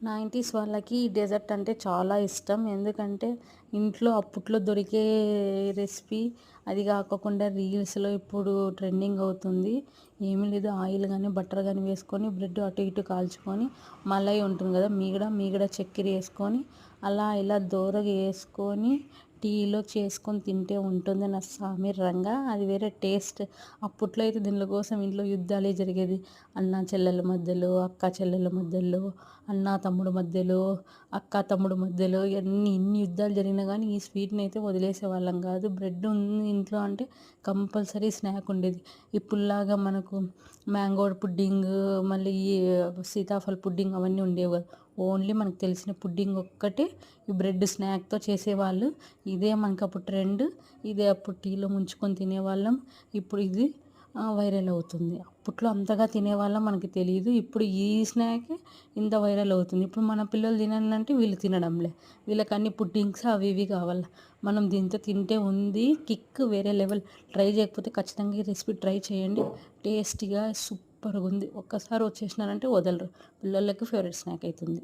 90s వాళ్ళకి ఈ dessert అంటే చాలా ఇష్టం. ఎందుకంటే ఇంట్లో అప్పట్లో దొరికే రెసిపీ. అది కాకోకుండా రీల్స్‌లో ఇప్పుడు ట్రెండింగ్ అవుతుంది. ఏమీ లేదు, ఆయిల్ గాని, బటర్ గాని వేసుకొని బ్రెడ్ అటు ఇటు కాల్చుకొని మలై ఉంటుంది కదా! మీగడ చక్కెర ఏసుకొని అలా ఇలా దోరగా ఏసుకొని టీలో చేసుకొని తింటే ఉంటుంది నా సామి రంగా. అది వేరే టేస్ట్. అప్పట్లో అయితే దీనిల కోసం ఇంట్లో యుద్ధాలే జరిగేది. అన్న చెల్లెల మధ్యలో, అక్క చెల్లెల మధ్యలో, అన్న తమ్ముడు మధ్యలో, అక్క తమ్ముడు మధ్యలో ఇన్ని యుద్ధాలు జరిగినా కానీ ఈ స్వీట్ని అయితే వదిలేసేవాళ్ళం కాదు. బ్రెడ్ ఉంది ఇంట్లో అంటే కంపల్సరీ స్నాక్ ఉండేది. ఇప్పుడులాగా మనకు మ్యాంగో పుడ్డింగ్, మళ్ళీ ఈ సీతాఫల పుడ్డింగ్ అవన్నీ ఉండేవి కాదు. ఓన్లీ మనకు తెలిసిన పుడ్డింగ్ ఒక్కటే ఈ బ్రెడ్ స్నాక్తో చేసేవాళ్ళు. ఇదే మనకు అప్పుడు ట్రెండ్. ఇదే అప్పుడు టీలో ముంచుకొని తినేవాళ్ళం. ఇప్పుడు ఇది వైరల్ అవుతుంది. అప్పట్లో అంతగా తినేవాళ్ళం మనకి తెలియదు. ఇప్పుడు ఈ స్నాకే ఇంత వైరల్ అవుతుంది. ఇప్పుడు మన పిల్లలు తినండి వీళ్ళు తినడంలే. వీళ్ళకి అన్ని పుడ్డింగ్స్ అవి ఇవి కావాల. మనం దీంతో తింటే ఉంది కిక్ వేరే లెవెల్. ట్రై చేయకపోతే ఖచ్చితంగా ఈ రెసిపీ ట్రై చేయండి. టేస్టీగా సూపర్గా ఉంది. ఒక్కసారి వచ్చేసినారంటే వదలరు. పిల్లలకి ఫేవరెట్ స్నాక్ అవుతుంది.